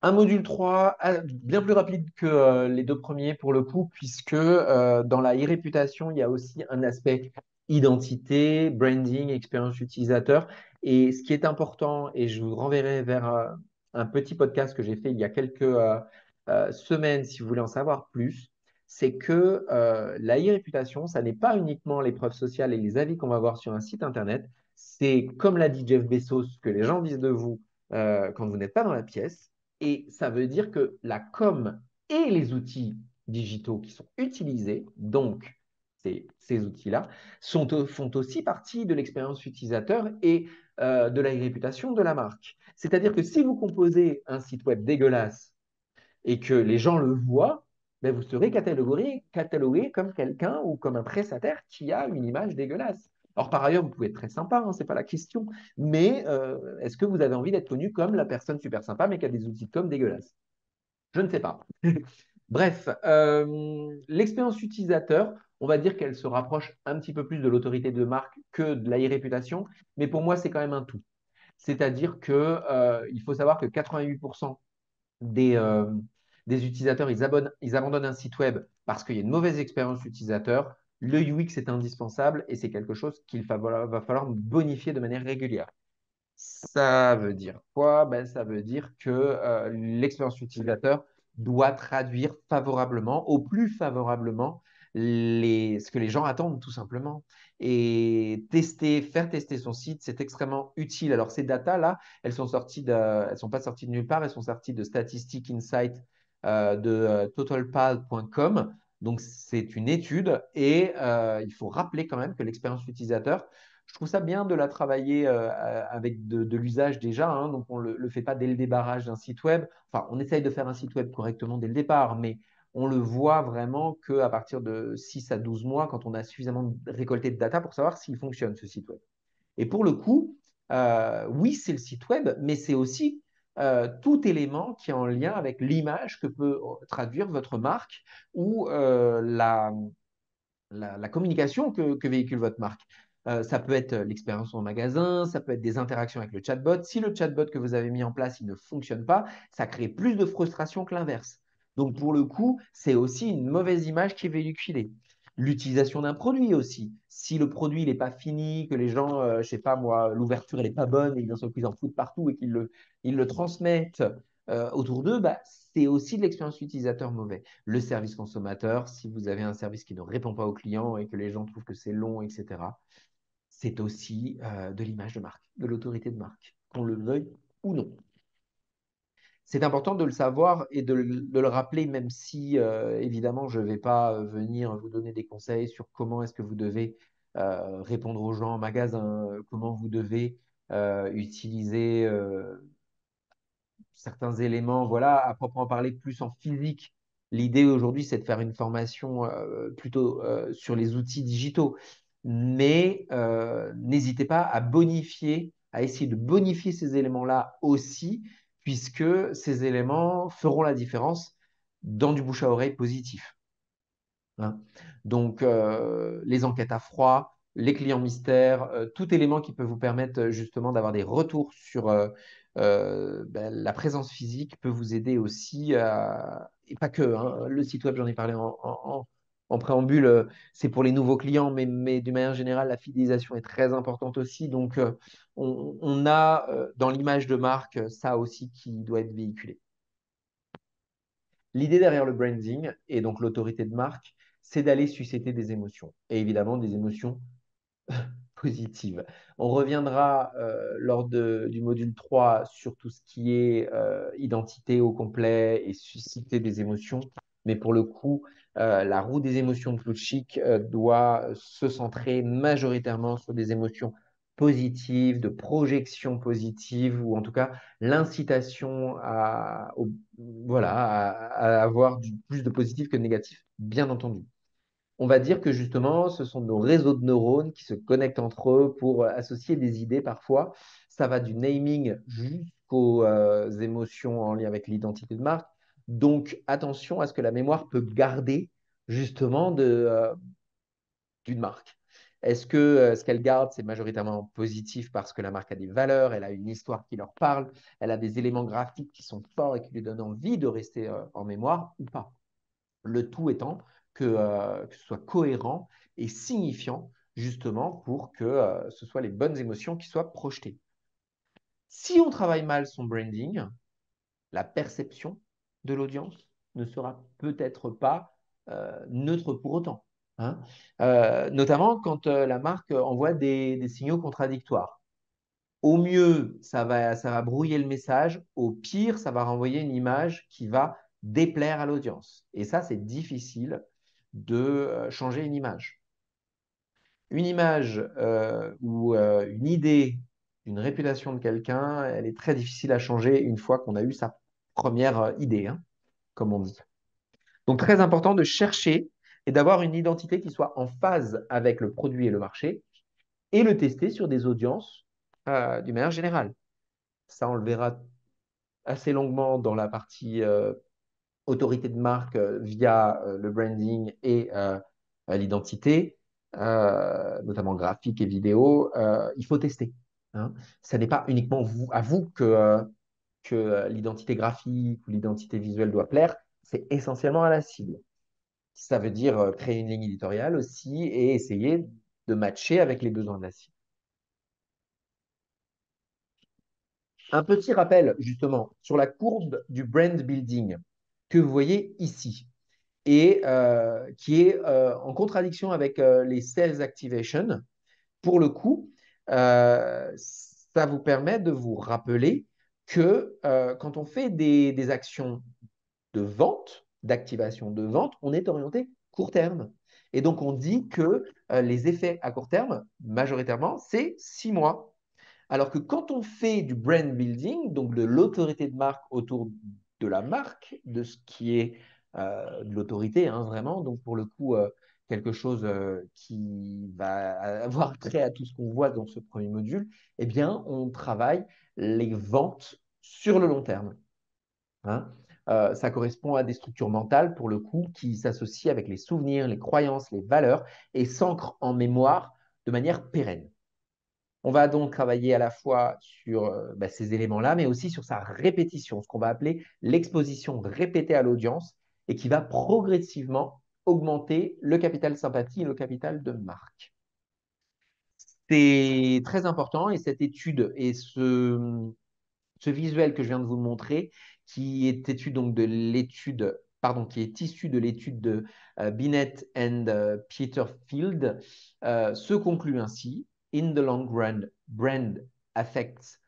Un module 3, bien plus rapide que les deux premiers pour le coup, puisque dans la e-réputation, il y a aussi un aspect identité, branding, expérience utilisateur. Et ce qui est important, et je vous renverrai vers un petit podcast que j'ai fait il y a quelques semaines, si vous voulez en savoir plus, c'est que la e-réputation, ça n'est pas uniquement les preuves sociales et les avis qu'on va voir sur un site internet. C'est, comme l'a dit Jeff Bezos, ce que les gens disent de vous quand vous n'êtes pas dans la pièce. Et ça veut dire que la com et les outils digitaux qui sont utilisés, donc ces outils-là, font aussi partie de l'expérience utilisateur et de la réputation de la marque. C'est-à-dire que si vous composez un site web dégueulasse et que les gens le voient, ben vous serez catalogué comme quelqu'un ou comme un prestataire qui a une image dégueulasse. Alors, par ailleurs, vous pouvez être très sympa, hein, ce n'est pas la question, mais est-ce que vous avez envie d'être connu comme la personne super sympa, mais qui a des outils de com dégueulasses? Je ne sais pas. Bref, l'expérience utilisateur, on va dire qu'elle se rapproche un petit peu plus de l'autorité de marque que de la e-réputation, mais pour moi, c'est quand même un tout. C'est-à-dire que il faut savoir que 88% des, euh, des utilisateurs, ils abandonnent un site web parce qu'il y a une mauvaise expérience utilisateur. Le UX est indispensable et c'est quelque chose va falloir bonifier de manière régulière. Ça veut dire quoi? Ben, ça veut dire que l'expérience utilisateur doit traduire favorablement, au plus favorablement, ce que les gens attendent tout simplement. Et faire tester son site, c'est extrêmement utile. Alors ces datas-là, elles sont pas sorties de nulle part, elles sont sorties de Statistic Insight de totalpal.com. Donc c'est une étude et il faut rappeler quand même que l'expérience utilisateur, je trouve ça bien de la travailler avec de l'usage déjà, hein, donc on ne le fait pas dès le débarrage d'un site web. Enfin, on essaye de faire un site web correctement dès le départ, mais on le voit vraiment qu'à partir de 6 à 12 mois, quand on a suffisamment récolté de data pour savoir s'il fonctionne, ce site web. Et pour le coup, oui, c'est le site web, mais c'est aussi tout élément qui est en lien avec l'image que peut traduire votre marque ou la communication que véhicule votre marque. Ça peut être l'expérience en magasin, ça peut être des interactions avec le chatbot. Si le chatbot que vous avez mis en place, il ne fonctionne pas, ça crée plus de frustration que l'inverse. Donc pour le coup, c'est aussi une mauvaise image qui est véhiculée. L'utilisation d'un produit aussi. Si le produit n'est pas fini, que les gens, je ne sais pas moi, l'ouverture n'est pas bonne et d'un seul coup ils en foutent partout et ils le transmettent autour d'eux, bah, c'est aussi de l'expérience utilisateur mauvais. Le service consommateur, si vous avez un service qui ne répond pas aux clients et que les gens trouvent que c'est long, etc., c'est aussi de l'image de marque, de l'autorité de marque, qu'on le veuille ou non. C'est important de le savoir et de le rappeler, même si, évidemment, je ne vais pas venir vous donner des conseils sur comment est-ce que vous devez répondre aux gens en magasin, comment vous devez utiliser certains éléments, voilà, à proprement parler plus en physique. L'idée aujourd'hui, c'est de faire une formation plutôt sur les outils digitaux. Mais n'hésitez pas à bonifier, à essayer de bonifier ces éléments-là aussi, puisque ces éléments feront la différence dans du bouche à oreille positif, hein. Donc, les enquêtes à froid, les clients mystères, tout élément qui peut vous permettre justement d'avoir des retours sur ben, la présence physique peut vous aider aussi et pas que, hein, le site web, j'en ai parlé en préambule, c'est pour les nouveaux clients, mais d'une manière générale, la fidélisation est très importante aussi. Donc, on a dans l'image de marque ça aussi qui doit être véhiculé. L'idée derrière le branding et donc l'autorité de marque, c'est d'aller susciter des émotions. Et évidemment, des émotions positives. On reviendra du module 3 sur tout ce qui est identité au complet et susciter des émotions. Mais pour le coup, la roue des émotions de Blue Chic doit se centrer majoritairement sur des émotions positives, de projection positive, ou en tout cas l'incitation voilà, à avoir plus de positif que de négatif, bien entendu. On va dire que justement, ce sont nos réseaux de neurones qui se connectent entre eux pour associer des idées parfois. Ça va du naming jusqu'aux émotions en lien avec l'identité de marque. Donc, attention à ce que la mémoire peut garder justement d'une marque. Est-ce que ce qu'elle garde, c'est majoritairement positif parce que la marque a des valeurs, elle a une histoire qui leur parle, elle a des éléments graphiques qui sont forts et qui lui donnent envie de rester en mémoire ou pas? Le tout étant que ce soit cohérent et signifiant justement pour que ce soit les bonnes émotions qui soient projetées. Si on travaille mal son branding, la perception de l'audience ne sera peut-être pas neutre pour autant, hein. Notamment quand la marque envoie des signaux contradictoires. Au mieux, ça va brouiller le message. Au pire, ça va renvoyer une image qui va déplaire à l'audience. Et ça, c'est difficile de changer une image. Une image ou une idée, une réputation de quelqu'un, elle est très difficile à changer une fois qu'on a eu sa première idée, hein, comme on dit. Donc, très important de chercher et d'avoir une identité qui soit en phase avec le produit et le marché et le tester sur des audiences d'une manière générale. Ça, on le verra assez longuement dans la partie autorité de marque via le branding et l'identité, notamment graphique et vidéo. Il faut tester, hein. Ça n'est pas uniquement à vous que l'identité graphique ou l'identité visuelle doit plaire, c'est essentiellement à la cible. Ça veut dire créer une ligne éditoriale aussi et essayer de matcher avec les besoins de la cible. Un petit rappel justement sur la courbe du brand building que vous voyez ici et qui est en contradiction avec les sales activation. Pour le coup, ça vous permet de vous rappeler que quand on fait des actions de vente, d'activation de vente, on est orienté court terme. Et donc, on dit que les effets à court terme, majoritairement, c'est 6 mois. Alors que quand on fait du brand building, donc de l'autorité de marque autour de la marque, de ce qui est de l'autorité, hein, vraiment, donc pour le coup, quelque chose qui va avoir trait à tout ce qu'on voit dans ce premier module, eh bien, on travaille les ventes sur le long terme, hein. Ça correspond à des structures mentales, pour le coup, qui s'associent avec les souvenirs, les croyances, les valeurs et s'ancrent en mémoire de manière pérenne. On va donc travailler à la fois sur ces éléments-là, mais aussi sur sa répétition, ce qu'on va appeler l'exposition répétée à l'audience et qui va progressivement augmenter le capital sympathie et le capital de marque. C'est très important et cette étude et ce visuel que je viens de vous montrer, qui est issu donc de l'étude, pardon, qui est issu de l'étude de Binet and Peterfield, se conclut ainsi: In the long run, brand effects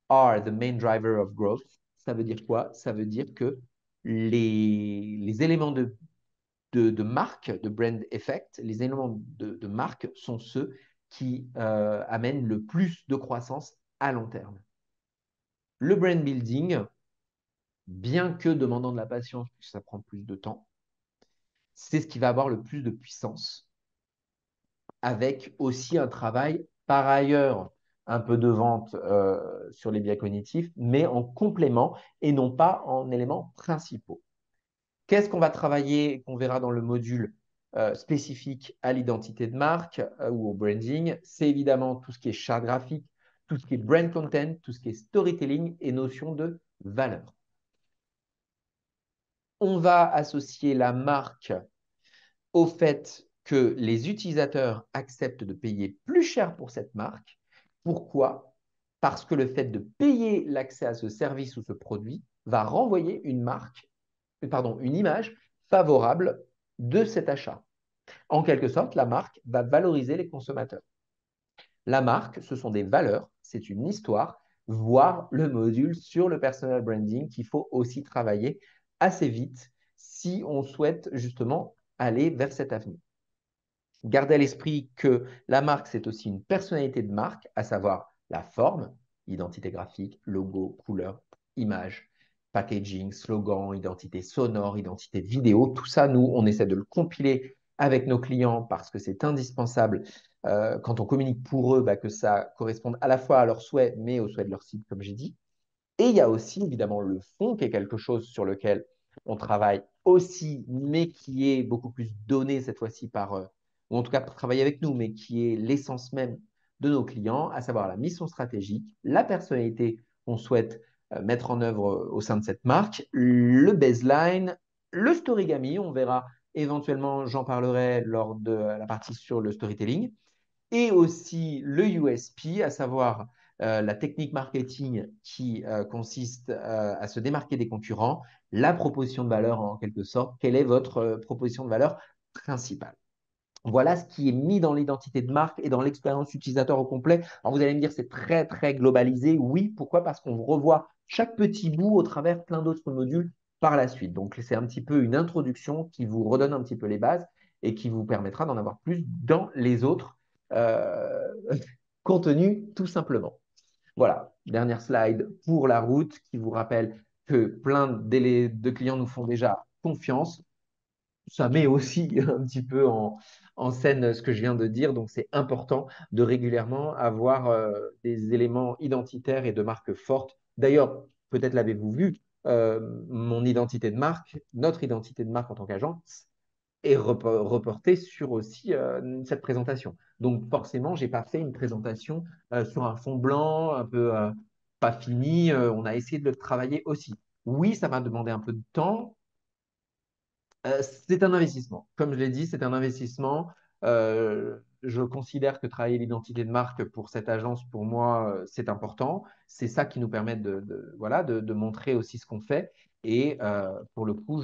are the main driver of growth. Ça veut dire quoi? Ça veut dire que les éléments de marque, de brand effect, les éléments de marque sont ceux qui amènent le plus de croissance à long terme. Le brand building, bien que demandant de la patience, puisque ça prend plus de temps, c'est ce qui va avoir le plus de puissance, avec aussi un travail par ailleurs, un peu de vente sur les biais cognitifs, mais en complément et non pas en éléments principaux. Qu'est-ce qu'on va travailler, qu'on verra dans le module spécifique à l'identité de marque ou au branding? C'est évidemment tout ce qui est chart graphique, tout ce qui est brand content, tout ce qui est storytelling et notion de valeur. On va associer la marque au fait que les utilisateurs acceptent de payer plus cher pour cette marque. Pourquoi? Parce que le fait de payer l'accès à ce service ou ce produit va renvoyer une image favorable de cet achat. En quelque sorte, la marque va valoriser les consommateurs. La marque, ce sont des valeurs, c'est une histoire, voire le module sur le personal branding qu'il faut aussi travailler assez vite si on souhaite justement aller vers cet avenir. Gardez à l'esprit que la marque, c'est aussi une personnalité de marque, à savoir la forme, identité graphique, logo, couleur, image, packaging, slogan, identité sonore, identité vidéo. Tout ça, nous, on essaie de le compiler avec nos clients parce que c'est indispensable quand on communique pour eux, que ça corresponde à la fois à leurs souhaits, mais aux souhaits de leur cible, comme j'ai dit. Et il y a aussi évidemment le fond, qui est quelque chose sur lequel on travaille aussi, mais qui est beaucoup plus donné cette fois-ci par ou en tout cas travailler avec nous, mais qui est l'essence même de nos clients, à savoir la mission stratégique, la personnalité qu'on souhaite mettre en œuvre au sein de cette marque, le baseline, le storygami, on verra éventuellement, j'en parlerai lors de la partie sur le storytelling, et aussi le USP, à savoir la technique marketing qui consiste à se démarquer des concurrents, la proposition de valeur en quelque sorte. Quelle est votre proposition de valeur principale? Voilà ce qui est mis dans l'identité de marque et dans l'expérience utilisateur au complet. Alors vous allez me dire, c'est très, très globalisé. Oui, pourquoi? Parce qu'on revoit chaque petit bout au travers plein d'autres modules par la suite. Donc, c'est un petit peu une introduction qui vous redonne un petit peu les bases et qui vous permettra d'en avoir plus dans les autres euh, contenus, tout simplement. Voilà, dernière slide pour la route qui vous rappelle que plein de clients nous font déjà confiance. Ça met aussi un petit peu en scène ce que je viens de dire. Donc, c'est important de régulièrement avoir des éléments identitaires et de marque fortes. D'ailleurs, peut-être l'avez-vous vu, mon identité de marque, notre identité de marque en tant qu'agence est reportée sur aussi cette présentation. Donc, forcément, je n'ai pas fait une présentation sur un fond blanc, un peu pas fini. On a essayé de le travailler aussi. Oui, ça m'a demandé un peu de temps, c'est un investissement. Comme je l'ai dit, c'est un investissement. Je considère que travailler l'identité de marque pour cette agence, pour moi, c'est important. C'est ça qui nous permet voilà, de montrer aussi ce qu'on fait. Et pour le coup,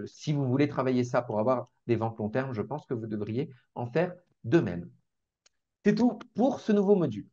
si vous voulez travailler ça pour avoir des ventes long terme, je pense que vous devriez en faire de même. C'est tout pour ce nouveau module.